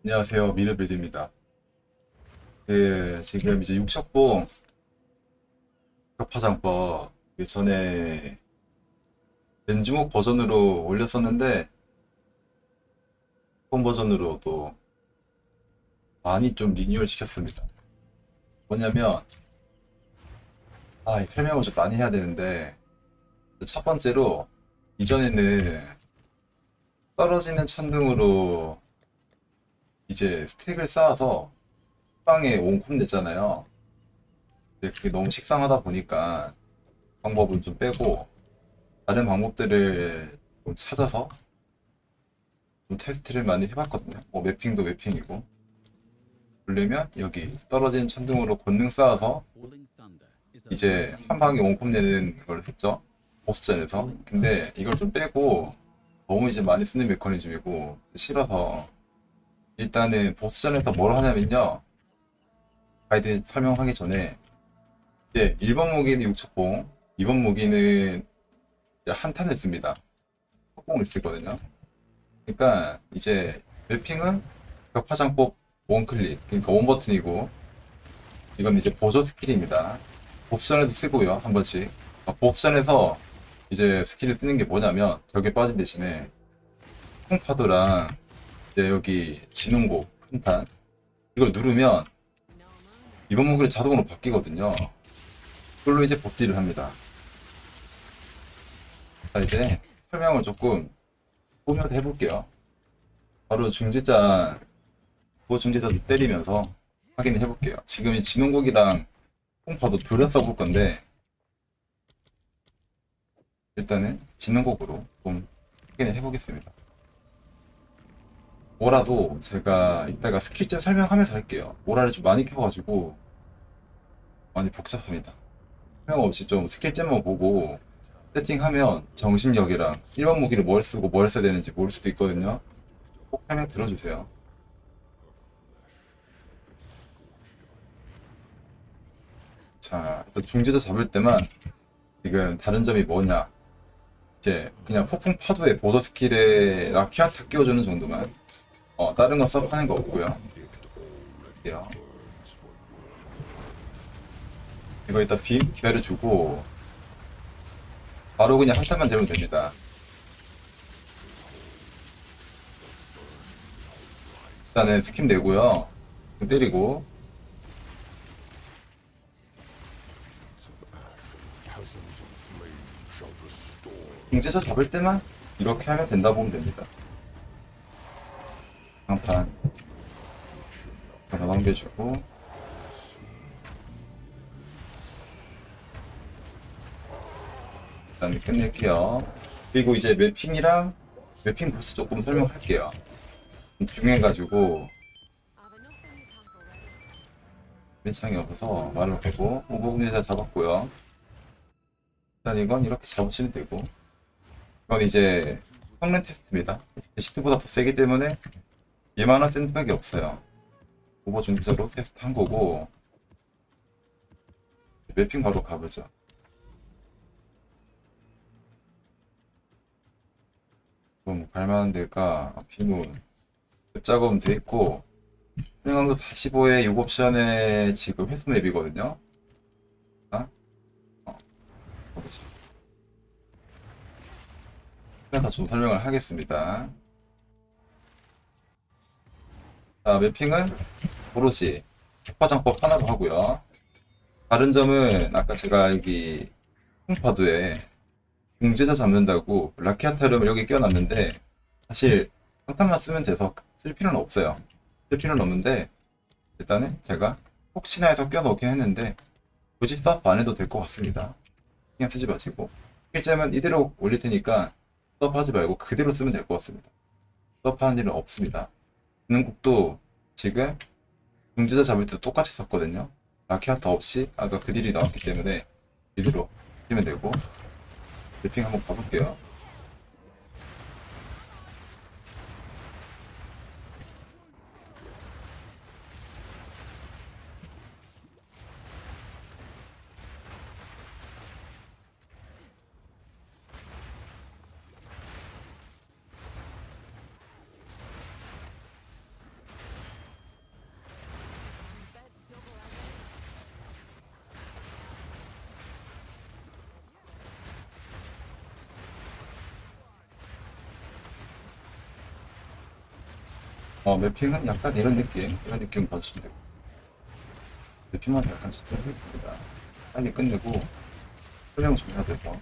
안녕하세요. 미르빌드입니다. 지금 이제 육척봉 격파장법 전에 렌즈목 버전으로 올렸었는데 폰 버전으로 또 많이 좀 리뉴얼 시켰습니다. 뭐냐면 설명을 좀 많이 해야 되는데 첫 번째로 이전에는 떨어지는 천둥으로 이제 스택을 쌓아서 빵에 원콤 냈잖아요. 근데 그게 너무 식상하다 보니까 방법을 좀 빼고 다른 방법들을 좀 찾아서 좀 테스트를 많이 해봤거든요. 매핑도 매핑이고 그러려면 여기 떨어진 천둥으로 권능 쌓아서 이제 한 방에 원콤 내는 걸 했죠. 보스전에서. 근데 이걸 좀 빼고 너무 이제 많이 쓰는 메커니즘이고 싫어서 일단은 보스전에서 뭘 하냐면요. 가이드 설명하기 전에 이제 1번 무기는 육척봉, 2번 무기는 이제 한탄을 씁니다. 속공을 쓰거든요. 그러니까 이제 맵핑은 벽파장법 원클릭, 그러니까 원버튼이고 이건 이제 보조 스킬입니다. 보스전에도 쓰고요, 한 번씩. 보스전에서 이제 스킬을 쓰는 게 뭐냐면 벽에 빠진 대신에 풍파도랑 이제 여기 진홍곡, 풍탄 이걸 누르면 이번 무기를 자동으로 바뀌거든요. 그걸로 이제 복제를 합니다. 자, 이제 설명을 조금 보면서 해볼게요. 바로 중지자, 고중지자도 때리면서 확인을 해볼게요. 지금 이 진홍곡이랑 풍파도 둘 다 써볼 건데 일단은 진홍곡으로 좀 확인을 해보겠습니다. 오라도 제가 이따가 스킬잼 설명하면서 할게요. 오라를 좀 많이 켜가지고 많이 복잡합니다. 설명 없이 좀 스킬잼만 보고 세팅하면 정신력이랑 일반 무기를 뭘 쓰고 뭘 써야 되는지 모를 수도 있거든요. 꼭 설명 들어주세요. 자, 일단 중지자 잡을 때만 지금 다른 점이 뭐냐. 이제 그냥 폭풍 파도에 보더 스킬에 라키아스 끼워주는 정도만. 다른 건 서브하는 거 없고요. 이게요. 이거 일단 기다려주고 바로 그냥 한탄만 되면 됩니다. 일단은 스킵 내고요. 때리고 중지자 잡을 때만 이렇게 하면 된다 보면 됩니다. 강판 하나 넘겨주고 일단 끝낼게요. 그리고 이제 맵핑이랑 맵핑 보스 조금 설명할게요. 좀 중요해가지고 맨창이 없어서 말로 되고 오버분리자 잡았고요. 일단 이건 이렇게 잡으시면 되고 이건 이제 성능 테스트입니다. 시트보다 더 세기 때문에 얘만한 샌드백이 없어요. 오버 중지자로 테스트 한 거고 맵핑 바로 가보죠. 그럼 갈만한 데가 비문 웹작업은 돼 있고 해상도 45에 6옵션에 지금 회수 맵이거든요. 아? 가보자. 그래서 좀 설명을 하겠습니다. 자, 맵핑은 오롯이 촉파장법 하나로 하고요. 다른 점은 아까 제가 여기 홍파도에 중재자 잡는다고 라키아타름을 여기 껴놨는데 사실 한 칸만 쓰면 돼서 쓸 필요는 없어요. 쓸 필요는 없는데 일단은 제가 혹시나 해서 껴놓긴 했는데 굳이 서브 안 해도 될 것 같습니다. 그냥 쓰지 마시고 필점은 이대로 올릴 테니까 서브 하지 말고 그대로 쓰면 될 것 같습니다. 서브 하는 일은 없습니다. 등급도 지금 중지자 잡을 때도 똑같이 썼거든요. 라키아타 없이 아까 그 딜이 나왔기 때문에 이대로 쓰면 되고 래핑 한번 가볼게요. 매핑은 약간 이런 느낌 봐주시면 되고, 매핑만 약간 집중해야 됩니다. 빨리 끝내고, 설명 좀 해야 되고.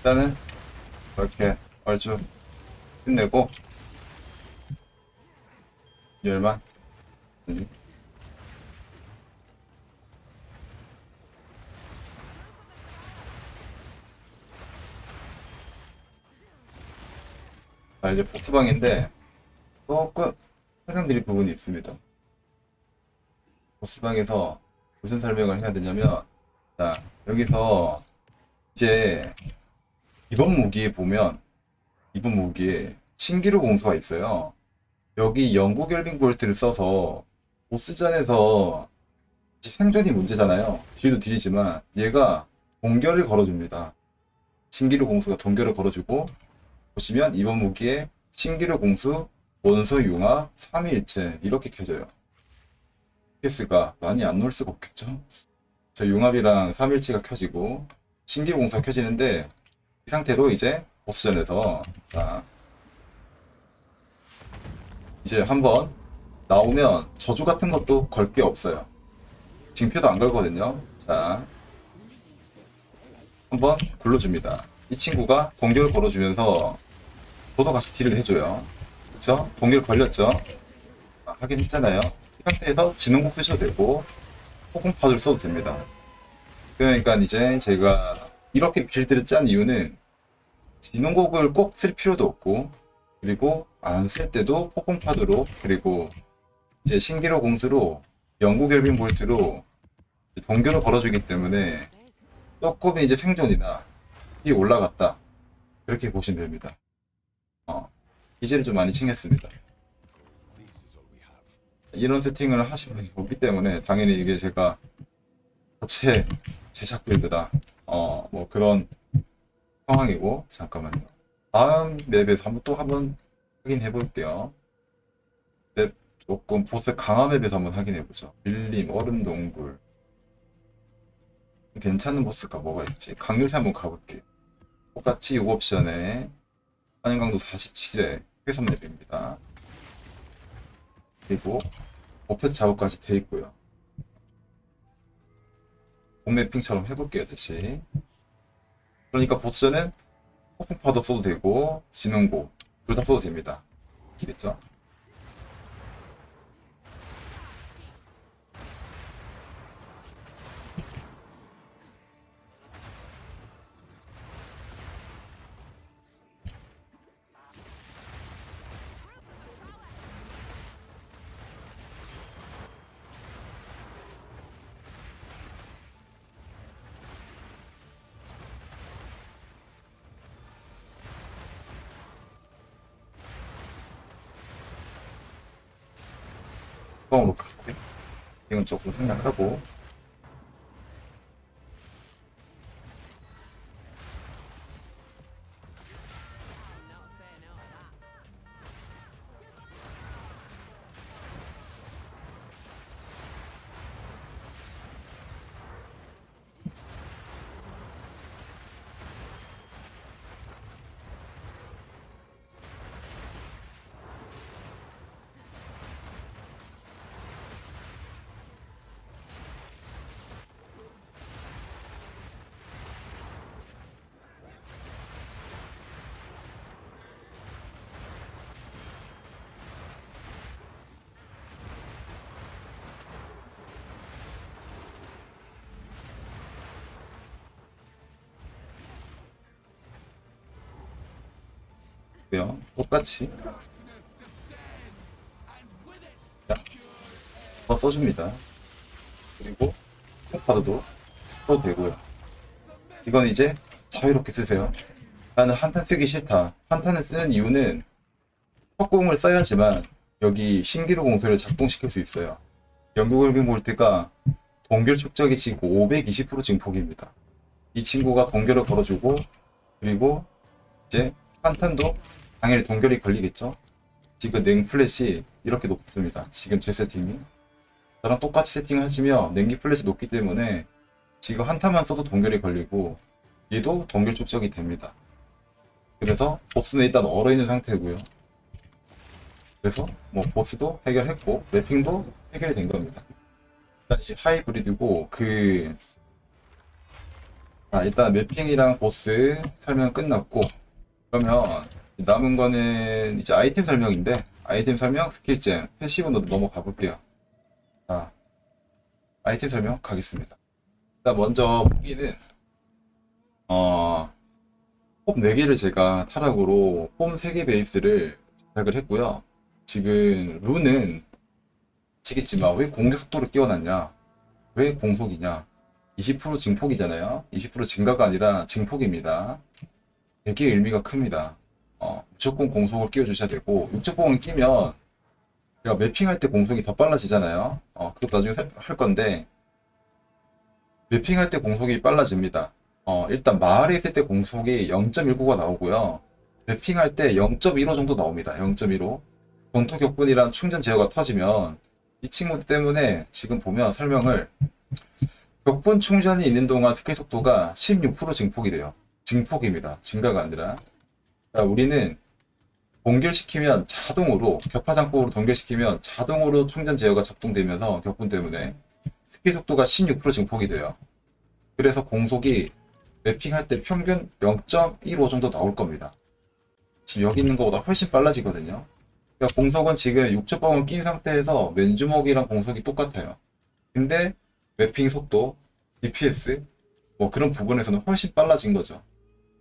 일단은, 이렇게 얼추 끝내고, 열만. 자, 이제 보스방인데, 조금 설명드릴 부분이 있습니다. 보스방에서 무슨 설명을 해야 되냐면, 자, 여기서 이제 이번 무기에 신기루 공수가 있어요. 여기 영구 결빙 볼트를 써서 보스전에서 이제 생존이 문제잖아요. 딜도 딜이지만 얘가 동결을 걸어줍니다. 신기루 공수가 동결을 걸어주고, 보시면 이번 무기에 신기루 공수, 원소 융합, 삼위일체 이렇게 켜져요. PS가 많이 안 놓을 수가 없겠죠? 저 융합이랑 삼위일체가 켜지고 신기루 공수가 켜지는데, 이 상태로 이제 보스전에서, 자, 이제 한번 나오면 저주 같은 것도 걸 게 없어요. 징표도 안 걸거든요. 자, 한번 굴러줍니다. 이 친구가 동결을 걸어주면서 저도 같이 딜을 해줘요. 그쵸? 동결 걸렸죠? 하긴 했잖아요. 이 상태에서 진홍국 쓰셔도 되고 폭풍파도를 써도 됩니다. 그러니까 이제 제가 이렇게 빌드를 짠 이유는 진홍국을 꼭 쓸 필요도 없고, 그리고 안 쓸 때도 폭풍파도로, 그리고 이제 신기로 공수로 영구 결빙 볼트로 동결을 걸어주기 때문에 조금 이제 생존이나 이 올라갔다, 그렇게 보시면 됩니다. 기재를 좀 많이 챙겼습니다. 이런 세팅을 하신 분이 없기 때문에 당연히 이게 제가 자체 제작 빌드다, 뭐 그런 상황이고. 잠깐만요. 다음 맵에서 한번 확인해 볼게요. 맵 조금 보스 강화 맵에서 한번 확인해 보죠. 밀림, 얼음 동굴. 괜찮은 보스가 뭐가 있지? 강요새 한번 가볼게요. 똑같이 6옵션에 한강도 47에 회선 맵입니다. 그리고 버펫 작업까지 돼 있고요. 홈맵핑처럼 해볼게요, 다시. 그러니까 보스전은 폭풍파도 써도 되고 진흥고 둘 다 써도 됩니다. 아시겠죠? 뚜껑으로 가고요. 이건 조금 생각하고. 똑같이 써줍니다. 그리고 스파드도 써도 되고요. 이건 이제 자유롭게 쓰세요. 나는 한탄 쓰기 싫다. 한탄을 쓰는 이유는 석공을 써야지만 여기 신기루 공소를 작동시킬 수 있어요. 연구골빙 볼트가 동결 축적이 지금 520% 증폭입니다. 이 친구가 동결을 걸어주고, 그리고 이제 한탄도 당연히 동결이 걸리겠죠. 지금 냉 플랫이 이렇게 높습니다. 지금 제 세팅이 저랑 똑같이 세팅을 하시면 냉기 플랫이 높기 때문에 지금 한탄만 써도 동결이 걸리고 얘도 동결 축적이 됩니다. 그래서 보스는 일단 얼어있는 상태고요. 그래서 뭐 보스도 해결했고 맵핑도 해결이 된 겁니다. 일단 이 하이브리드고 일단 맵핑이랑 보스 설명 끝났고, 그러면 남은 거는 이제 아이템 설명인데, 아이템 설명, 스킬잼, 패시브로 넘어가 볼게요. 자, 아이템 설명 가겠습니다. 일단 먼저 무기는 폼 4개를 제가 타락으로 폼 3개 베이스를 제작을 했고요. 지금 룬은 아시겠지만 왜 공격 속도를 끼워놨냐, 왜 공속이냐, 20% 증폭이잖아요. 20% 증가가 아니라 증폭입니다. 되게 의미가 큽니다. 무조건 공속을 끼워주셔야 되고, 육적공을 끼면 제가 매핑할 때 공속이 더 빨라지잖아요. 그것도 나중에 할 건데, 매핑할 때 공속이 빨라집니다. 일단 마을에 있을 때 공속이 0.19가 나오고요. 매핑할 때 0.15 정도 나옵니다. 0.15. 본토 격분이랑 충전 제어가 터지면 이 친구 때문에 지금 보면 설명을, 격분 충전이 있는 동안 스킬 속도가 16% 증폭이 돼요. 증폭입니다. 증가가 아니라. 그러니까 우리는 동결시키면 자동으로, 격파장법으로 동결시키면 자동으로 충전 제어가 작동되면서 격분 때문에 스킬 속도가 16% 증폭이 돼요. 그래서 공속이 매핑할 때 평균 0.15 정도 나올 겁니다. 지금 여기 있는 것보다 훨씬 빨라지거든요. 그러니까 공속은 지금 6초방울 낀 상태에서 맨주먹이랑 공속이 똑같아요. 근데 매핑 속도, DPS 뭐 그런 부분에서는 훨씬 빨라진 거죠.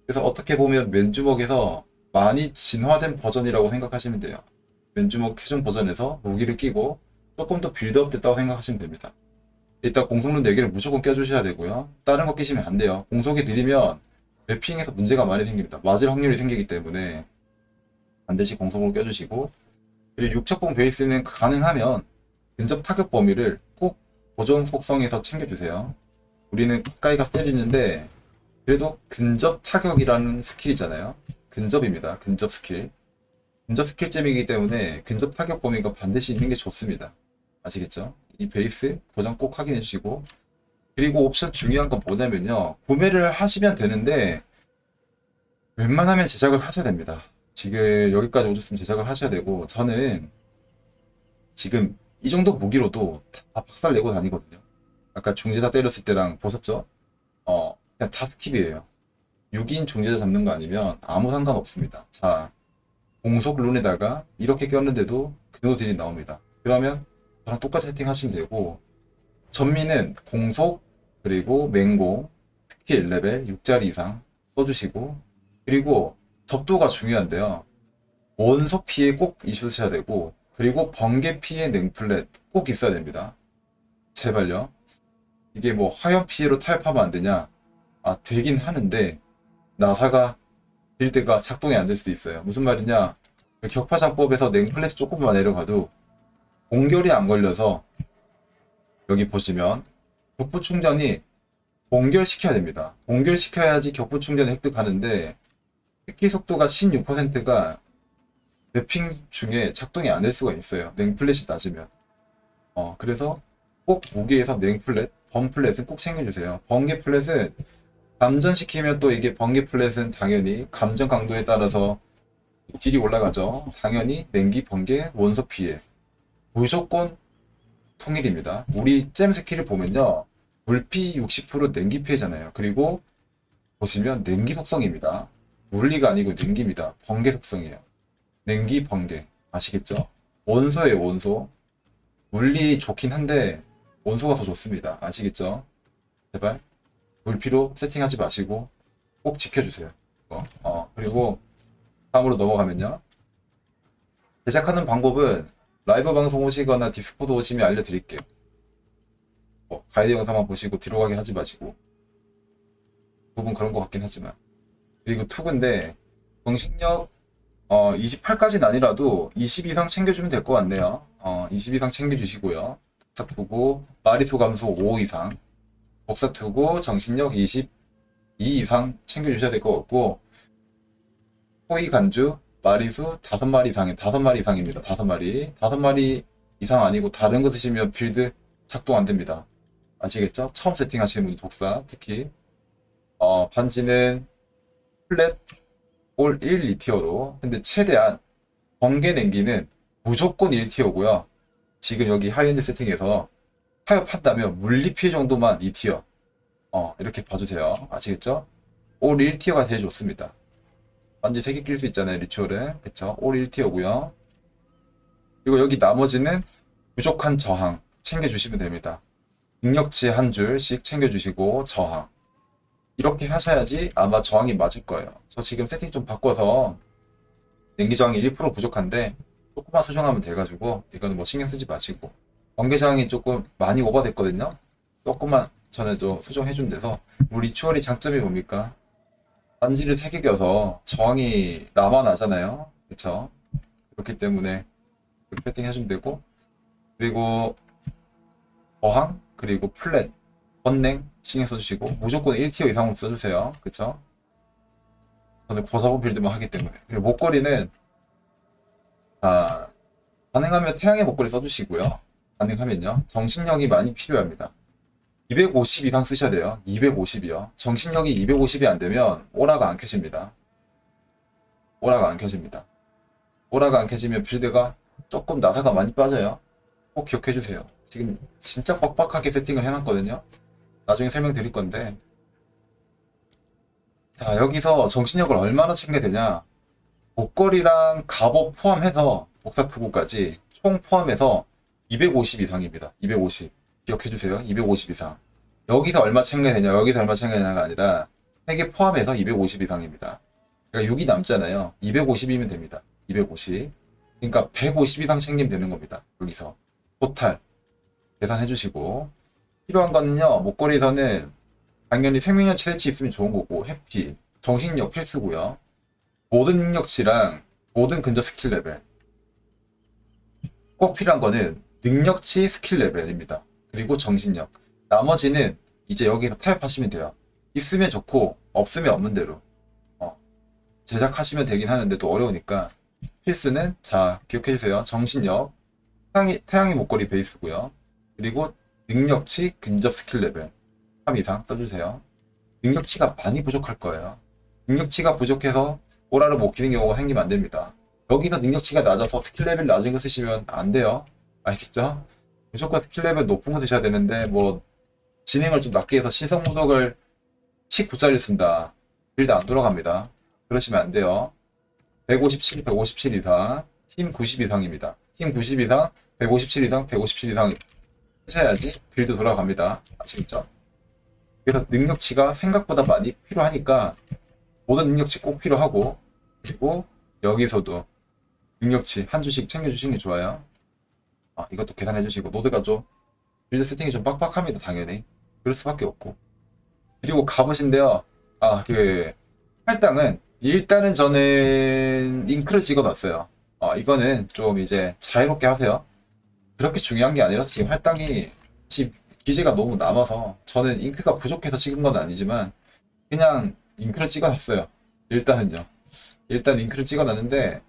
그래서 어떻게 보면 맨주먹에서 많이 진화된 버전이라고 생각하시면 돼요. 맨주먹 최종 버전에서 무기를 끼고 조금 더 빌드업 됐다고 생각하시면 됩니다. 일단 공속룬 4개를 무조건 껴주셔야 되고요. 다른 거 끼시면 안 돼요. 공속이 느리면 매핑에서 문제가 많이 생깁니다. 맞을 확률이 생기기 때문에 반드시 공속으로 껴주시고, 그리고 육척봉 베이스는 가능하면 근접 타격 범위를 꼭 고정 속성에서 챙겨주세요. 우리는 가까이 가서 때리는데 그래도 근접 타격이라는 스킬이잖아요. 근접입니다. 근접 스킬. 근접 스킬잼이기 때문에 근접 타격 범위가 반드시 있는 게 좋습니다. 아시겠죠? 이 베이스 보정 꼭 확인해 주시고, 그리고 옵션 중요한 건 뭐냐면요, 구매를 하시면 되는데 웬만하면 제작을 하셔야 됩니다. 지금 여기까지 오셨으면 제작을 하셔야 되고, 저는 지금 이 정도 무기로도 다 박살 내고 다니거든요. 아까 중재자 때렸을 때랑 보셨죠? 그냥 다 스킵이에요. 6인 중재자 잡는 거 아니면 아무 상관없습니다. 자, 공속 룬에다가 이렇게 꼈는데도 그 정도 딜이 나옵니다. 그러면 저랑 똑같이 세팅하시면 되고, 전미는 공속, 그리고 맹공, 스킬 레벨 6짜리 이상 써주시고, 그리고 접도가 중요한데요. 원소 피해 꼭 있으셔야 되고, 그리고 번개 피해 냉플랫 꼭 있어야 됩니다. 제발요. 이게 뭐 화염 피해로 타협하면 안 되냐? 되긴 하는데 나사가 빌드가 작동이 안 될 수도 있어요. 무슨 말이냐? 격파장법에서 냉플랫이 조금만 내려가도 공결이 안 걸려서, 여기 보시면 격부 충전이 동결시켜야 됩니다. 동결시켜야지 격부 충전을 획득하는데 스킬 속도가 16%가 맵핑 중에 작동이 안 될 수가 있어요. 냉플랫이 낮으면. 그래서 꼭 무기에서 냉플랫, 범플랫은 꼭 챙겨주세요. 번개 플랫은 감전시키면 또 이게 번개 플랫은 당연히 감전 강도에 따라서 딜이 올라가죠. 당연히 냉기, 번개, 원소 피해 무조건 통일입니다. 우리 잼 스킬을 보면요, 물피 60% 냉기 피해잖아요. 그리고 보시면 냉기 속성입니다. 물리가 아니고 냉기입니다. 번개 속성이에요. 냉기, 번개. 아시겠죠? 원소예요, 원소. 물리 좋긴 한데 원소가 더 좋습니다. 아시겠죠? 제발 물피로 세팅하지 마시고 꼭 지켜주세요. 그리고 다음으로 넘어가면요, 제작하는 방법은 라이브 방송 오시거나 디스코드 오시면 알려드릴게요. 가이드 영상만 보시고 뒤로 가게 하지 마시고. 부분 그런 것 같긴 하지만. 그리고 투근데 정신력 28까지는 아니라도 20 이상 챙겨주면 될 것 같네요. 20 이상 챙겨주시고요. 복사투구 마리수 감소 5 이상, 복사투구 정신력 22 이상 챙겨주셔야 될 것 같고, 호의 간주 마리수 5마리 이상에 5마리 이상입니다. 5마리 5마리 이상 아니고 다른 거 쓰시면 빌드 작동 안 됩니다. 아시겠죠? 처음 세팅하시는 분들 독사 특히 반지는 플랫 올 1, 2티어로. 근데 최대한 번개 냉기는 무조건 1티어고요. 지금 여기 하이엔드 세팅에서 타협한다면 물리 피해 정도만 2티어. 이렇게 봐주세요. 아시겠죠? 올 1티어가 제일 좋습니다. 반지 3개 낄 수 있잖아요, 리추얼은. 그쵸? 올 1티어고요. 그리고 여기 나머지는 부족한 저항 챙겨주시면 됩니다. 능력치 한 줄씩 챙겨주시고 저항. 이렇게 하셔야지 아마 저항이 맞을 거예요. 저 지금 세팅 좀 바꿔서 냉기 저항이 1% 부족한데 조금만 수정하면 돼가지고 이거는 뭐 신경 쓰지 마시고, 번개 저항이 조금 많이 오버됐거든요. 조금만 전에도 수정해준 데서. 뭐 리추얼이 장점이 뭡니까? 반지를 3개 껴서 저항이 남아나잖아요. 그쵸? 그렇기 때문에 이렇게 세팅 해주면 되고, 그리고 저항, 그리고 플랫, 번냉 신경 써주시고, 무조건 1티어 이상으로 써주세요. 그쵸? 저는 고사본 빌드만 하기 때문에. 그리고 목걸이는 가능하면 태양의 목걸이 써주시고요. 가능하면요. 정신력이 많이 필요합니다. 250 이상 쓰셔야 돼요. 250이요. 정신력이 250이 안 되면 오라가 안 켜집니다. 오라가 안 켜집니다. 오라가 안 켜지면 빌드가 조금 나사가 많이 빠져요. 꼭 기억해 주세요. 지금 진짜 빡빡하게 세팅을 해놨거든요. 나중에 설명드릴 건데. 자, 여기서 정신력을 얼마나 챙겨야 되냐. 목걸이랑 갑옷 포함해서 복사투구까지 총 포함해서 250 이상입니다. 250. 기억해주세요. 250 이상. 여기서 얼마 챙겨야 되냐, 여기서 얼마 챙겨야 되냐가 아니라 3개 포함해서 250 이상입니다. 그러니까 6이 남잖아요. 250이면 됩니다. 250. 그러니까 150 이상 챙기면 되는 겁니다. 여기서. 토탈. 계산해주시고. 필요한 거는요, 목걸이에서는 당연히 생명력 최대치 있으면 좋은 거고, 해피, 정신력 필수고요. 모든 능력치랑 모든 근접 스킬 레벨. 꼭 필요한 거는 능력치 스킬 레벨입니다. 그리고 정신력. 나머지는 이제 여기서 타협하시면 돼요. 있으면 좋고 없으면 없는 대로 제작하시면 되긴 하는데 또 어려우니까 필수는, 자, 기억해주세요. 정신력, 태양의 목걸이 베이스고요. 그리고 능력치 근접 스킬 레벨 3 이상 써주세요. 능력치가 많이 부족할 거예요. 능력치가 부족해서 오라를 못 키는 경우가 생기면 안 됩니다. 여기서 능력치가 낮아서 스킬 레벨 낮은 거 쓰시면 안 돼요. 알겠죠? 무조건 스킬 레벨 높은 거 쓰셔야 되는데, 뭐 진행을 좀 낮게 해서 시선 무덕을 19짜리 쓴다. 빌드 안 돌아갑니다. 그러시면 안 돼요. 157, 157 이상, 힘 90 이상입니다. 힘 90 이상, 157 이상, 157 이상 하셔야지 빌드 돌아갑니다. 아시겠죠? 그래서 능력치가 생각보다 많이 필요하니까 모든 능력치 꼭 필요하고, 그리고 여기서도 능력치 한 주씩 챙겨주시는 게 좋아요. 이것도 계산해주시고. 노드가 좀 빌드 세팅이 좀 빡빡합니다. 당연히 그럴 수밖에 없고. 그리고 갑옷인데요, 할당은 일단은 저는 잉크를 찍어놨어요. 이거는 좀 이제 자유롭게 하세요. 그렇게 중요한 게 아니라 지금 할당이 지금 기재가 너무 남아서, 저는 잉크가 부족해서 찍은 건 아니지만 그냥 잉크를 찍어놨어요. 일단은요. 일단 잉크를 찍어놨는데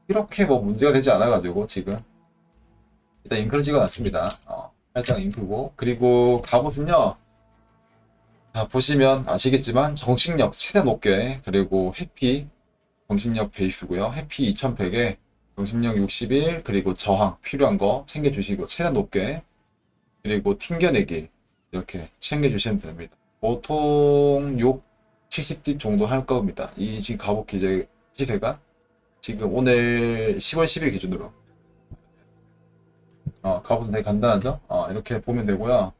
이렇게 뭐 문제가 되지 않아가지고 지금 일단 잉크를 찍어놨습니다. 할당 잉크고. 그리고 갑옷은요, 자, 보시면 아시겠지만 정신력 최대 높게, 그리고 해피 정신력 베이스고요. 해피 2100에 정신력 61, 그리고 저항 필요한 거 챙겨주시고 최대 높게, 그리고 튕겨내기 이렇게 챙겨주시면 됩니다. 보통 6, 70딥 정도 할 겁니다. 이 지금 갑옷 기세가 지금 오늘 10월 10일 기준으로. 갑옷은 되게 간단하죠? 이렇게 보면 되고요.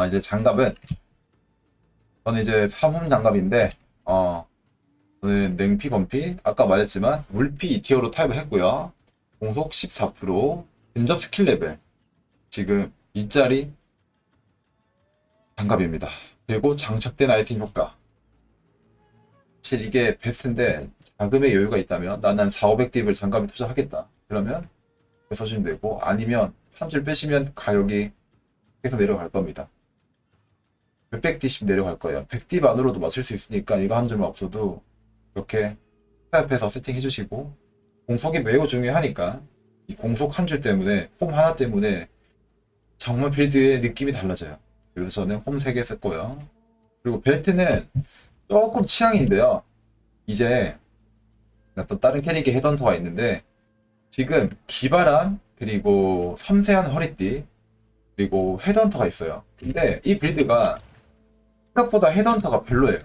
이제 장갑은 저는 이제 3홈 장갑인데, 저는 냉피, 건피, 아까 말했지만 물피 2티어로 타입을 했고요. 공속 14%, 근접 스킬 레벨 지금 2짜리 장갑입니다. 그리고 장착된 아이템 효과. 사실 이게 베스트인데 자금의 여유가 있다면 나는 한 4, 500딥을 장갑에 투자하겠다. 그러면 써주면 되고, 아니면 한 줄 빼시면 가격이 계속 내려갈 겁니다. 몇백 딥씩 내려갈 거예요. 100딥 안으로도 맞출 수 있으니까 이거 한 줄만 없어도 이렇게 타협해서 세팅해 주시고, 공속이 매우 중요하니까 이 공속 한 줄 때문에, 홈 하나 때문에 정말 빌드의 느낌이 달라져요. 그래서 저는 홈 3개 썼고요. 그리고 벨트는 조금 취향인데요. 이제 또 다른 캐릭의 헤드헌터가 있는데, 지금 기바람, 그리고 섬세한 허리띠, 그리고 헤드헌터가 있어요. 근데 이 빌드가 생각보다 헤드헌터가 별로예요.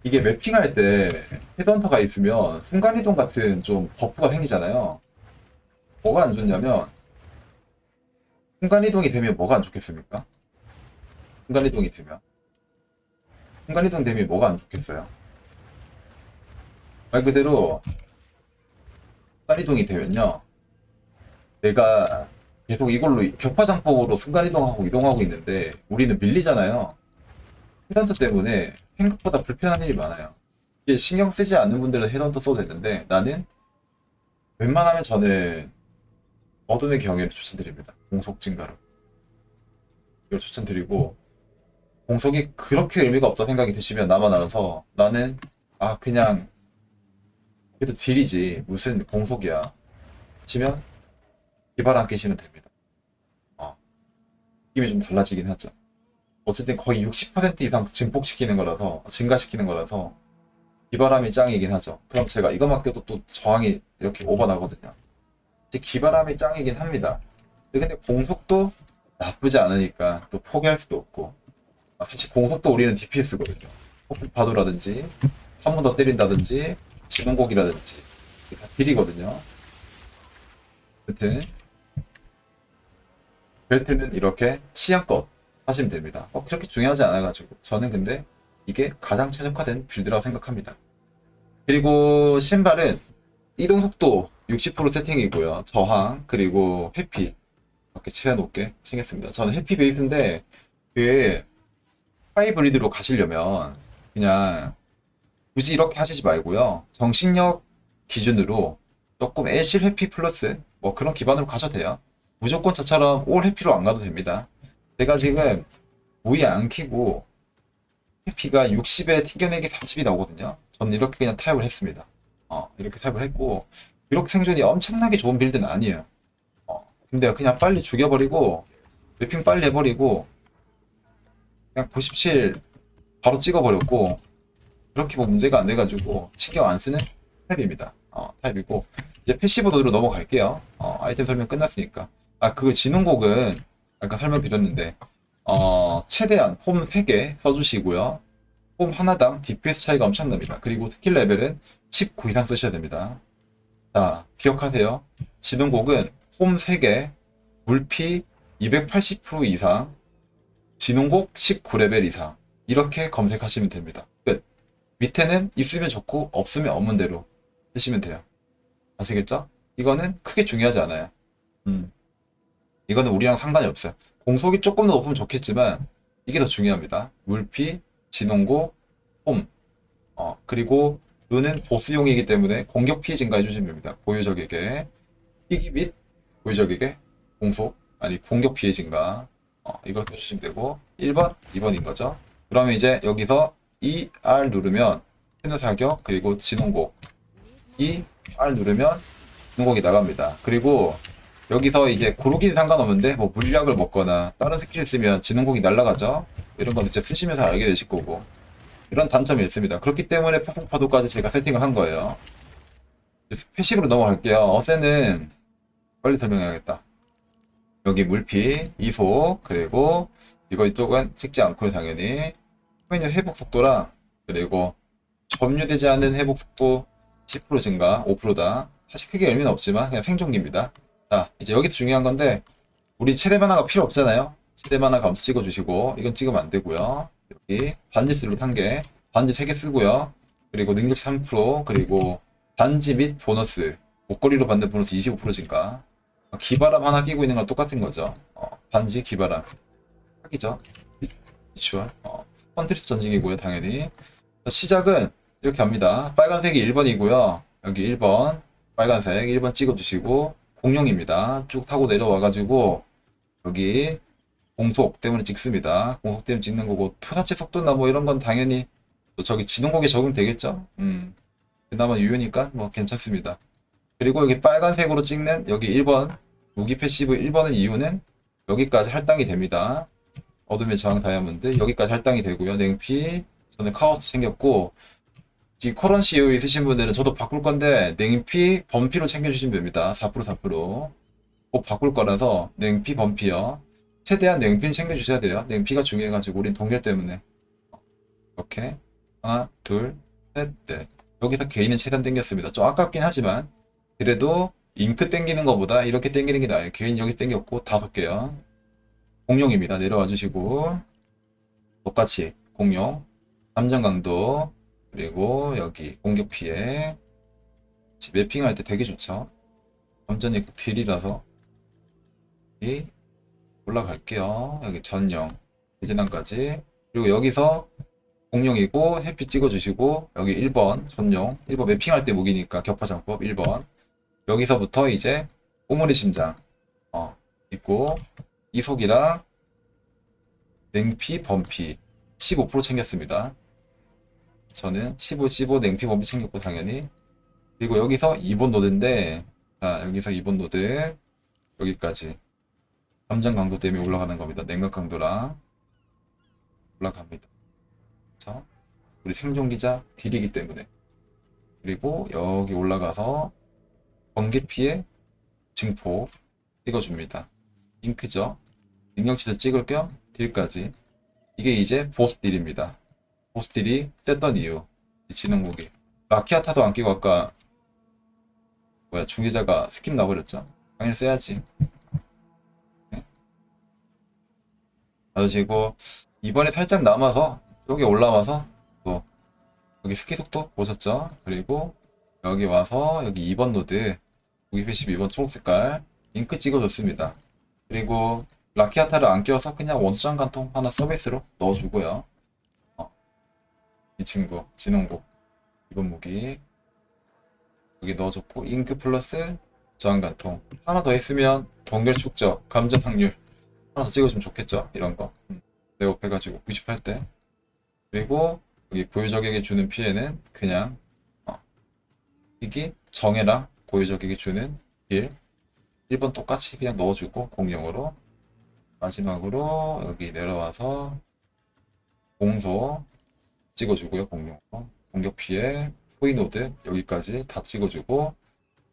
이게 맵핑할 때 헤드헌터가 있으면 순간이동 같은 좀 버프가 생기잖아요. 뭐가 안 좋냐면, 순간이동이 되면 뭐가 안 좋겠습니까? 순간이동이 되면. 순간이동 되면 뭐가 안 좋겠어요? 말 그대로 순간이동이 되면요, 내가 계속 이걸로 격파장법으로 순간이동하고 이동하고 있는데 우리는 밀리잖아요. 헤드헌터 때문에 생각보다 불편한 일이 많아요. 이게 신경 쓰지 않는 분들은 헤드헌터 써도 되는데, 나는 웬만하면 저는 어둠의 경외를 추천드립니다. 공속 증가로. 이걸 추천드리고, 공속이 그렇게 의미가 없다 생각이 드시면 나만 알아서, 나는 그냥 그래도 딜이지 무슨 공속이야 치면 기발 안 끼시면 됩니다. 느낌이 좀 달라지긴 하죠. 어쨌든 거의 60% 이상 증폭시키는 거라서, 증가시키는 거라서 기바람이 짱이긴 하죠. 그럼 제가 이거 맡겨도 또 저항이 이렇게 오버나거든요. 기바람이 짱이긴 합니다. 근데 공속도 나쁘지 않으니까 또 포기할 수도 없고, 사실 공속도 우리는 DPS거든요. 폭풍파도라든지 한 번 더 때린다든지 지능곡이라든지 다 딜이거든요. 아무튼 벨트는 이렇게 취향껏 하시면 됩니다. 그렇게 중요하지 않아가지고 저는 근데 이게 가장 최적화된 빌드라고 생각합니다. 그리고 신발은 이동속도 60% 세팅이고요. 저항, 그리고 회피 이렇게 최대 높게 챙겼습니다. 저는 회피 베이스인데, 그 하이브리드로 가시려면 그냥 굳이 이렇게 하시지 말고요. 정신력 기준으로 조금 애실 회피 플러스 뭐 그런 기반으로 가셔도 돼요. 무조건 저처럼 올 회피로 안 가도 됩니다. 제가 지금 무이 안 키고 회피가 60에 튕겨내기 40이 나오거든요. 저는 이렇게 그냥 타협을 했습니다. 이렇게 타협을 했고, 기록 생존이 엄청나게 좋은 빌드는 아니에요. 근데 그냥 빨리 죽여버리고 맵핑 빨리 해버리고 그냥 97 바로 찍어버렸고, 그렇게 뭐 문제가 안 돼가지고 신경 안 쓰는 타입입니다. 타입이고, 이제 패시브 도드로 넘어갈게요. 아이템 설명 끝났으니까. 그 진흥곡은 아까 설명드렸는데, 최대한 홈 3개 써주시고요. 홈 하나당 DPS 차이가 엄청납니다. 그리고 스킬 레벨은 19 이상 쓰셔야 됩니다. 자, 기억하세요. 진흥곡은 홈 3개, 물피 280% 이상, 진흥곡 19레벨 이상, 이렇게 검색하시면 됩니다. 끝. 밑에는 있으면 좋고 없으면 없는 대로 쓰시면 돼요. 아시겠죠? 이거는 크게 중요하지 않아요. 이거는 우리랑 상관이 없어요. 공속이 조금 더 높으면 좋겠지만 이게 더 중요합니다. 물피, 진홍고, 홈. 그리고 눈은 보스용이기 때문에 공격 피해 증가해주시면 됩니다. 보유적에게 희귀 및 보유적에게 공속, 아니 공격 피해 증가. 이걸 해주시면 되고, 1번, 2번인 거죠. 그러면 이제 여기서 ER 누르면 헤드 사격, 그리고 진홍곡. ER 누르면 진홍곡이 나갑니다. 그리고 여기서 이제 고르기는 상관없는데 뭐 물약을 먹거나 다른 스킬을 쓰면 진흥곡이 날아가죠. 이런 건 이제 쓰시면서 알게 되실 거고, 이런 단점이 있습니다. 그렇기 때문에 폭풍파도까지 제가 세팅을 한 거예요. 패시브로 넘어갈게요. 어세는 빨리 설명해야겠다. 여기 물피, 이속, 그리고 이쪽은 찍지 않고요, 당연히. 메뉴 회복 속도랑, 그리고 점유되지 않는 회복 속도 10% 증가, 5%다. 사실 크게 의미는 없지만 그냥 생존기입니다. 자, 이제 여기서 중요한 건데, 우리 최대 만화가 필요 없잖아요. 최대 만화 감수 찍어주시고, 이건 찍으면 안 되고요. 여기 반지 슬롯 1개, 반지 3개 쓰고요. 그리고 능력 3%, 그리고 반지 및 보너스 목걸이로 받는 보너스 25% 증가. 기바람 하나 끼고 있는 거랑 똑같은 거죠. 반지 기바람 사기죠. 비추얼. 헌트리스 전직이고요, 당연히. 시작은 이렇게 합니다. 빨간색이 1번이고요. 여기 1번 빨간색 1번 찍어주시고 공룡입니다. 쭉 타고 내려와가지고 여기 공속 때문에 찍습니다. 공속 때문에 찍는 거고 표사체 속도나 뭐 이런 건 당연히 또 저기 지능곡에 적용되겠죠. 그나마 유효니까 뭐 괜찮습니다. 그리고 여기 빨간색으로 찍는 여기 1번 무기 패시브 1번의 이유는 여기까지 할당이 됩니다. 어둠의 저항 다이아몬드 여기까지 할당이 되고요. 냉피 저는 카오스 챙겼고 지금 커런시 여유 있으신 분들은 저도 바꿀 건데 냉피 범피로 챙겨주시면 됩니다. 4% 4%. 꼭 바꿀 거라서 냉피 범피요. 최대한 냉피는 챙겨주셔야 돼요. 냉피가 중요해가지고 우린 동결 때문에. 이렇게 하나 둘 셋 넷. 여기서 개인은 최대한 땡겼습니다. 좀 아깝긴 하지만 그래도 잉크 땡기는 것보다 이렇게 땡기는 게 나아요. 개인 여기 땡겼고 5개요. 공룡입니다. 내려와 주시고 똑같이 공룡 3점 강도 그리고 여기 공격 피해 매핑할 때 되게 좋죠. 완전히 딜이라서 여기 올라갈게요. 여기 전령 대진항까지 그리고 여기서 공룡이고 해피 찍어주시고 여기 1번 전용 1번 매핑할 때 무기니까 격파장법 1번 여기서부터 이제 꼬물이 심장 있고 이속이랑 냉피 범피 15% 챙겼습니다. 저는 15 냉피 범피 챙겼고 당연히 그리고 여기서 2번 노드인데 자 여기서 2번 노드 여기까지 감정 강도 때문에 올라가는 겁니다. 냉각 강도랑 올라갑니다. 그래서 우리 생존기자 딜이기 때문에 그리고 여기 올라가서 번개 피해 증폭 찍어줍니다. 잉크죠. 능력치도 찍을 겸 딜까지 이게 이제 보스 딜입니다. 보스 딜이 셌던 이유 지능무기 라키아타도 안 끼고 아까 뭐야 중계자가 스킵 나버렸죠. 당연히 써야지. 가지고 이번에 살짝 남아서 여기 올라와서 또 여기 스키 속도 보셨죠? 그리고 여기 와서 여기 2번 노드 무기 패시브 2번 초록색깔 잉크 찍어줬습니다. 그리고 라키아타를 안 끼워서 그냥 원수장 간통 하나 서비스로 넣어주고요. 이 친구 진홍국 이번 무기 여기 넣어줬고 잉크 플러스 저항 간통 하나 더 있으면 동결 축적 감전 확률 하나 더 찍어주면 좋겠죠. 이런거 내업 해가지고 98대 그리고 여기 고유적에게 주는 피해는 그냥 이게 정해라 고유적에게 주는 딜 1번 똑같이 그냥 넣어주고 공룡으로 마지막으로 여기 내려와서 공소 찍어주고요. 공룡으로 공격 피해 포이노드 여기까지 다 찍어주고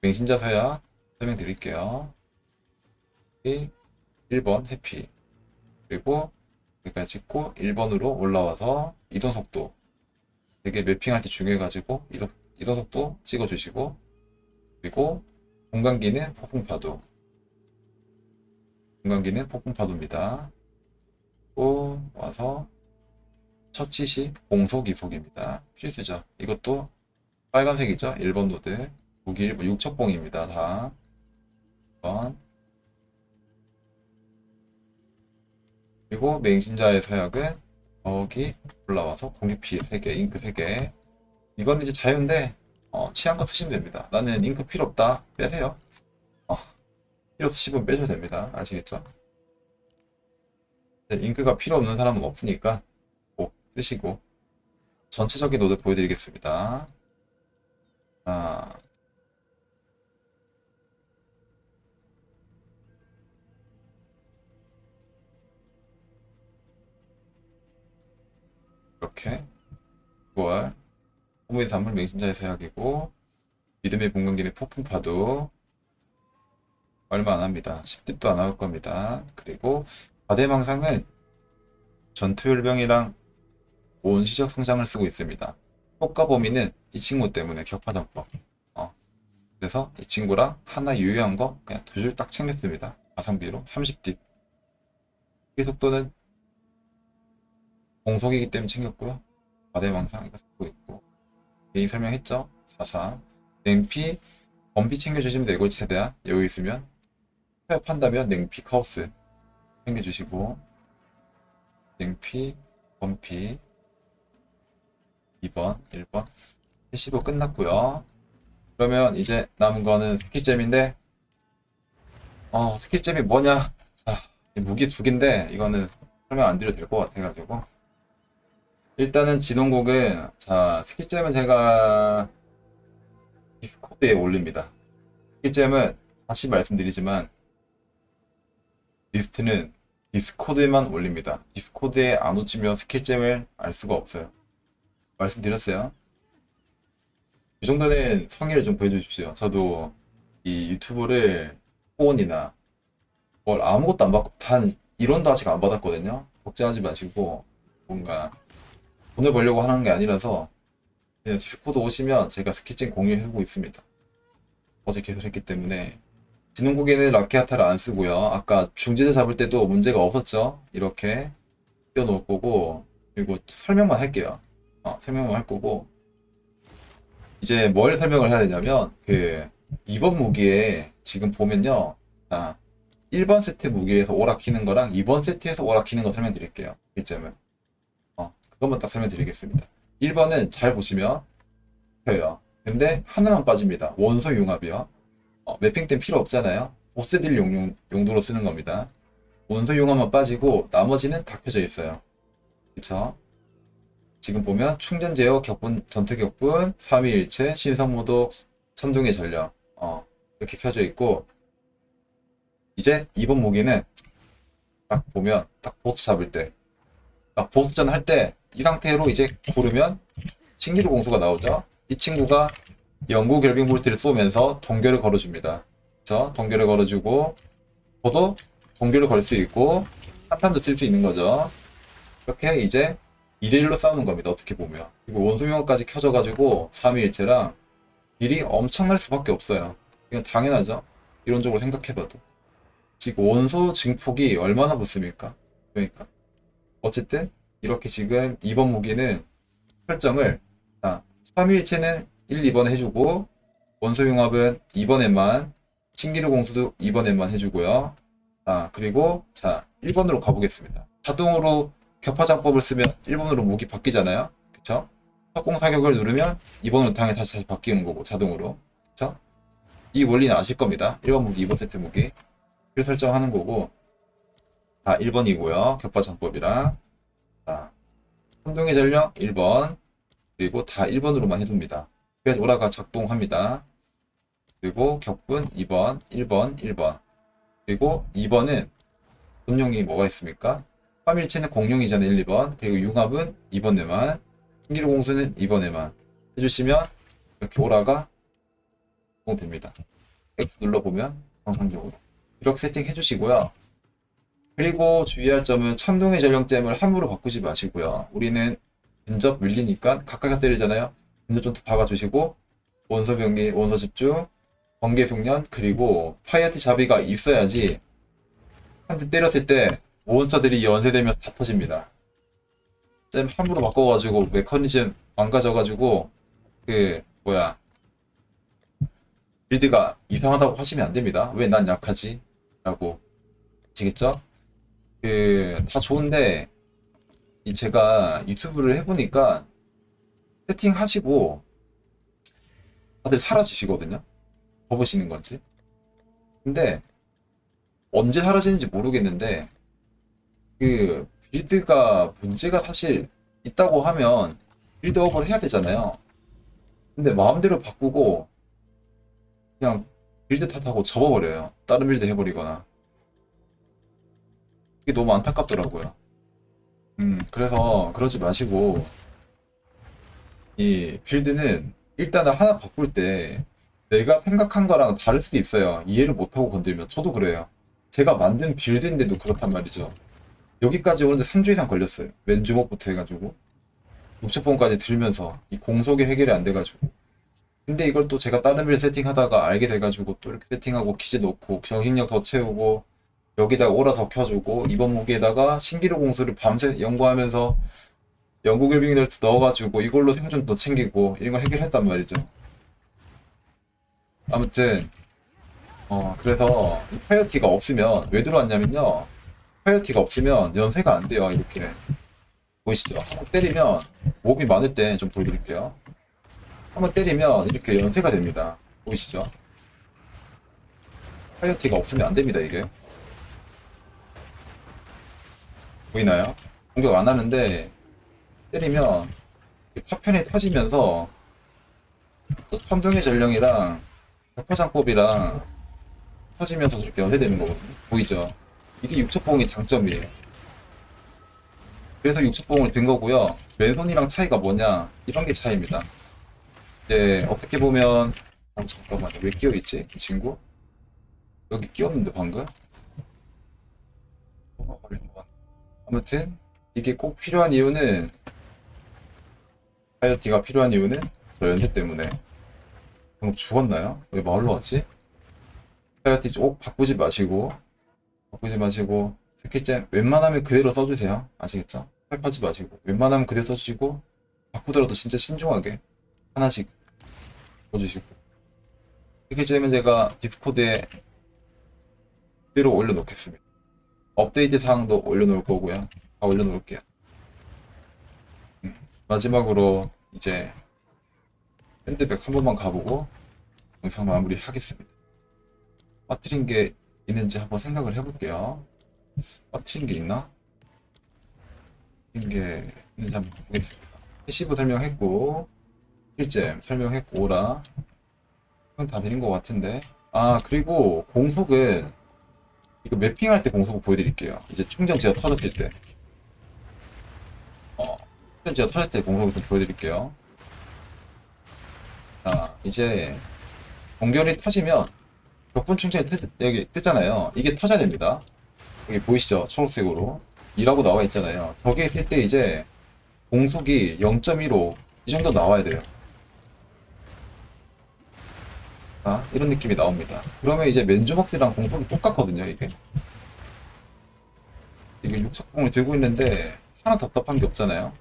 맹신자 서약 설명드릴게요. 1번 해피 그리고 여기까지 찍고 1번으로 올라와서 이동속도 되게 매핑할 때 중요해가지고 이동속도 찍어주시고 그리고 공간기는 폭풍파도 공간기는 폭풍파도입니다. 또 와서 처치시 공속 이속입니다. 필수죠. 이것도 빨간색이죠. 1번 노드 무기 1번 6첩봉입니다. 다 1번 그리고 맹신자의 서약은 여기 올라와서 공격 피해 3개 잉크 3개 이건 이제 자유인데 취향껏 쓰시면 됩니다. 나는 잉크 필요 없다 빼세요. 필요 없으시면 빼셔도 됩니다. 아시겠죠? 잉크가 필요 없는 사람은 없으니까 꼭 쓰시고 전체적인 노드 보여드리겠습니다. 이렇게 9월 호무의 산물 맹심자의 서약이고 믿음의 공간기의 폭풍파도 얼마 안합니다. 10딥도 안 나올 겁니다. 그리고 과대망상은 전투율병이랑 온시적 성장을 쓰고 있습니다. 효과 범위는 이 친구 때문에 격파전법 그래서 이 친구랑 하나 유효한 거 그냥 두 줄 딱 챙겼습니다. 가성비로 30딥 이 속도는 공속이기 때문에 챙겼고요. 과대망상 이거 쓰고 있고 개인 설명했죠. 44 냉피 범피 챙겨주시면 되고, 최대한 여기 있으면 타협한다면 냉피 카오스 챙겨주시고, 냉피 범피 2번 1번 패시브 끝났고요. 그러면 이제 남은 거는 스킬잼인데, 스킬잼이 뭐냐. 자, 무기 두 개인데 이거는 설명 안 드려도 될 것 같아가지고, 일단은 진홍곡은, 자, 스킬잼은 제가 디스코드에 올립니다. 스킬잼은 다시 말씀드리지만 리스트는 디스코드에만 올립니다. 디스코드에 안 오시면 스킬잼을 알 수가 없어요. 말씀드렸어요. 이 정도는 성의를 좀 보여주십시오. 저도 이 유튜브를 후원이나 뭘 아무것도 안 받고, 단 1원도 아직 안 받았거든요. 걱정하지 마시고, 뭔가 돈을 벌려고 하는 게 아니라서 그냥 디스코드 오시면 제가 스킬잼 공유해주고 있습니다. 어제 계속 했기 때문에. 진흥국에는 라키아타를 안 쓰고요. 아까 중재자 잡을 때도 문제가 없었죠. 이렇게 띄워놓을 거고, 그리고 설명만 할게요. 설명만 할 거고, 이제 뭘 설명을 해야 되냐면, 2번 무기에 지금 보면요. 자, 1번 세트 무기에서 오락 키는 거랑 2번 세트에서 오락 키는 거 설명드릴게요. 1점은. 그것만 딱 설명드리겠습니다. 1번은 잘 보시면 펴요. 근데 하나만 빠집니다. 원소 융합이요. 매핑 땐 필요 없잖아요. 보스 딜 용도로 쓰는 겁니다. 원소 융합만 빠지고 나머지는 다 켜져 있어요. 그쵸? 지금 보면 충전 제어, 격분, 전투 격분, 3위일체, 신성모독, 천둥의 전력, 이렇게 켜져 있고, 이제 2번 무기는 딱 보면 딱 보스 잡을 때, 딱 보스전 할 때 이 상태로 이제 고르면 신기루 공수가 나오죠. 이 친구가 영구 결빙 볼트를 쏘면서 동결을 걸어줍니다. 그쵸? 동결을 걸어주고, 저도 동결을 걸 수 있고 한탄도 쓸 수 있는 거죠. 이렇게 이제 2대1로 싸우는 겁니다. 어떻게 보면. 그리고 원소용어까지 켜져가지고 3위일체랑 딜이 엄청날 수밖에 없어요. 이건 당연하죠. 이론적으로 생각해봐도. 지금 원소 증폭이 얼마나 붙습니까? 그러니까 어쨌든 이렇게 지금 2번 무기는 설정을, 3위일체는 1, 2번에 해주고, 원소융합은 2번에만, 신기루 공수도 2번에만 해주고요. 그리고 1번으로 가보겠습니다. 자동으로 격파장법을 쓰면 1번으로 무기 바뀌잖아요. 그쵸? 석공사격을 누르면 2번으로 당연히 다시 바뀌는 거고, 자동으로. 그쵸? 이 원리는 아실 겁니다. 1번 무기, 2번 세트 무기. 를 설정하는 거고, 1번이고요. 격파장법이랑. 선동의 전력 1번. 그리고 다 1번으로만 해둡니다. 그래서 오라가 작동합니다. 그리고 격분 2번, 1번, 1번. 그리고 2번은 본용이 뭐가 있습니까? 3일체는 공룡이잖아요. 1, 2번. 그리고 융합은 2번에만, 신기루 공수는 2번에만 해주시면 이렇게 오라가 작동됩니다. X 눌러보면 정상적으로 이렇게 세팅해 주시고요. 그리고 주의할 점은 천둥의 전령잼을 함부로 바꾸지 마시고요. 우리는 근접 밀리니까 가까이 때리잖아요. 근접 좀 더 박아주시고, 원소 병기, 원소 집중, 번개 숙련, 그리고 파이어티 자비가 있어야지 한 대 때렸을 때 몬스터들이 연쇄되면서 다 터집니다. 잼 함부로 바꿔가지고 메커니즘 망가져가지고 빌드가 이상하다고 하시면 안 됩니다. 왜 난 약하지? 라고. 아시겠죠? 다 좋은데, 제가 유튜브를 해보니까 세팅하시고 다들 사라지시거든요? 접으시는 건지. 근데 언제 사라지는지 모르겠는데, 빌드가 문제가 사실 있다고 하면 빌드업을 해야 되잖아요. 근데 마음대로 바꾸고 그냥 빌드 탓하고 접어버려요. 다른 빌드 해버리거나. 이게 너무 안타깝더라고요. 그래서 그러지 마시고, 이 빌드는 일단은 하나 바꿀 때 내가 생각한 거랑 다를 수도 있어요. 이해를 못하고 건들면. 저도 그래요. 제가 만든 빌드인데도 그렇단 말이죠. 여기까지 오는데 3주 이상 걸렸어요. 맨주먹부터 해가지고 6,000번까지 들면서 이 공속이 해결이 안 돼가지고. 근데 이걸 또 제가 다른 빌드 세팅하다가 알게 돼가지고 또 이렇게 세팅하고 기재 넣고 정신력 더 채우고 여기다가 오라 더 켜주고 이번 무기에다가 신기루 공수를 밤새 연구하면서 영국일빙을 넣어가지고 이걸로 생존 더 챙기고 이런 걸 해결했단 말이죠. 아무튼 그래서 이 파이어티가 없으면 왜 들어왔냐면요. 파이어티가 없으면 연쇄가 안 돼요. 이렇게 보이시죠? 한번 때리면 몹이 많을 때 좀 보여드릴게요. 한번 때리면 이렇게 연쇄가 됩니다. 보이시죠? 파이어티가 없으면 안 됩니다. 이게 보이나요? 공격 안 하는데 때리면 파편이 터지면서 또 천둥의 전령이랑 벽화장법이랑 터지면서 이렇게 연쇄되는 거거든요. 보이죠? 이게 육첩봉의 장점이에요. 그래서 육첩봉을 든 거고요. 맨손이랑 차이가 뭐냐? 이런 게 차이입니다. 이제 어떻게 보면 잠깐만요. 왜 끼어있지? 이 친구? 여기 끼었는데 방금? 뭐가 걸린 거 같네. 아무튼 이게 꼭 필요한 이유는 파이어티가 필요한 이유는 저 연쇄 때문에. 그럼 죽었나요? 왜 마을로 왔지? 파이어티 꼭 바꾸지 마시고 스킬잼 웬만하면 그대로 써주세요. 아시겠죠? 팔파지 마시고 웬만하면 그대로 써주시고 바꾸더라도 진짜 신중하게 하나씩 써주시고 스킬잼은 제가 디스코드에 그대로 올려놓겠습니다. 업데이트 사항도 올려놓을 거고요. 다 올려놓을게요. 마지막으로 이제 샌드백 한 번만 가보고 영상 마무리 하겠습니다. 빠뜨린 게 있는지 한번 생각을 해볼게요. 빠뜨린 게 있나? 빠뜨린 게 있는지 한번 보겠습니다. 패시브 설명했고 필잼 설명했고 오라 이건 다 드린 것 같은데. 아 그리고 공속은 이거 매핑할 때 공속을 보여드릴게요. 이제 충전 제어 터졌을 때 충전 제어 터졌을 때 공속을 좀 보여드릴게요. 자 이제 동결이 터지면 격분 충전이 여기 뜨잖아요. 이게 터져야 됩니다. 여기 보이시죠? 초록색으로 2라고 나와 있잖아요. 저게 있을 때 이제 공속이 0.15 이 정도 나와야 돼요. 자, 이런 느낌이 나옵니다. 그러면 이제 맨주먹스랑 공속이 똑같거든요. 이게 육석공을 들고 있는데 하나 답답한 게 없잖아요.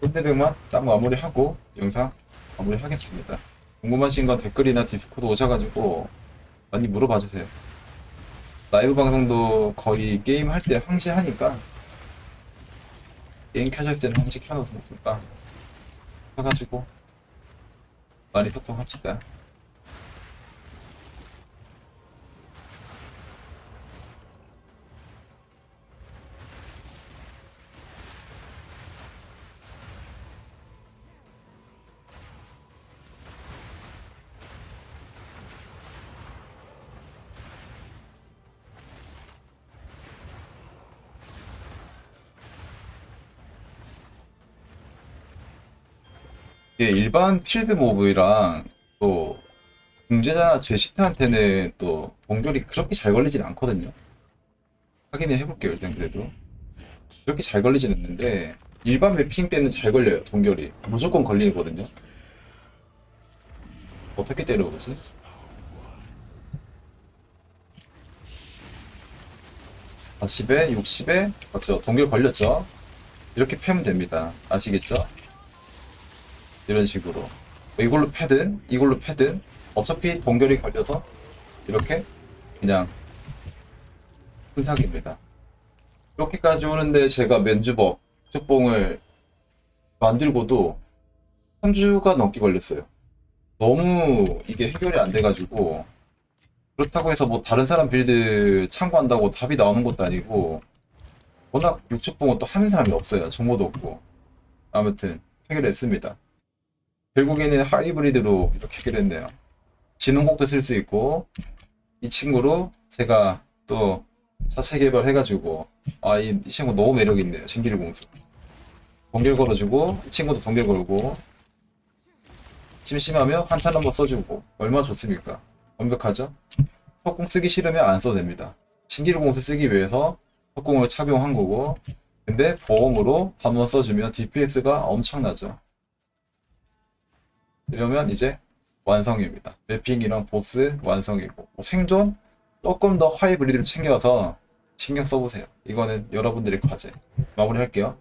샌드백만 딱 마무리하고 영상 마무리하겠습니다. 궁금하신 건 댓글이나 디스코드 오셔가지고 많이 물어봐주세요. 라이브 방송도 거의 게임 할 때 항시하니까 게임 켜질 때는 항시 켜놓습니까? 해가지고 많이 소통합시다. 이게 일반 필드 모브랑 또 중재자 제시트한테는 또 동결이 그렇게 잘 걸리진 않거든요. 확인을 해볼게요. 일단 그래도 그렇게 잘 걸리진 않는데 일반 매핑 때는 잘 걸려요. 동결이 무조건 걸리거든요. 어떻게 때려보지? 40에 60에 맞죠? 동결 걸렸죠? 이렇게 패면 됩니다. 아시겠죠? 이런 식으로 이걸로 패든 이걸로 패든 어차피 동결이 걸려서 이렇게 그냥 순삭입니다. 이렇게까지 오는데 제가 맨주먹 축봉을 만들고도 3주가 넘게 걸렸어요. 너무 이게 해결이 안 돼가지고 그렇다고 해서 뭐 다른 사람 빌드 참고한다고 답이 나오는 것도 아니고 워낙 육축봉은 또 하는 사람이 없어요. 정보도 없고 아무튼 해결했습니다. 결국에는 하이브리드로 이렇게 해결했네요. 지능곡도 쓸 수 있고 이 친구로 제가 또 자체 개발해가지고 이 친구 너무 매력있네요. 신기루 공수 동결 걸어주고 이 친구도 동결 걸고 심심하면 한탄 한번 써주고 얼마나 좋습니까? 완벽하죠? 석궁 쓰기 싫으면 안 써도 됩니다. 신기루 공수 쓰기 위해서 석궁을 착용한 거고, 근데 보험으로 한번 써주면 DPS가 엄청나죠. 이러면 이제 완성입니다. 매핑이랑 보스 완성이고, 뭐 생존 조금 더 하이브리드를 챙겨서 신경 써보세요. 이거는 여러분들의 과제. 마무리할게요.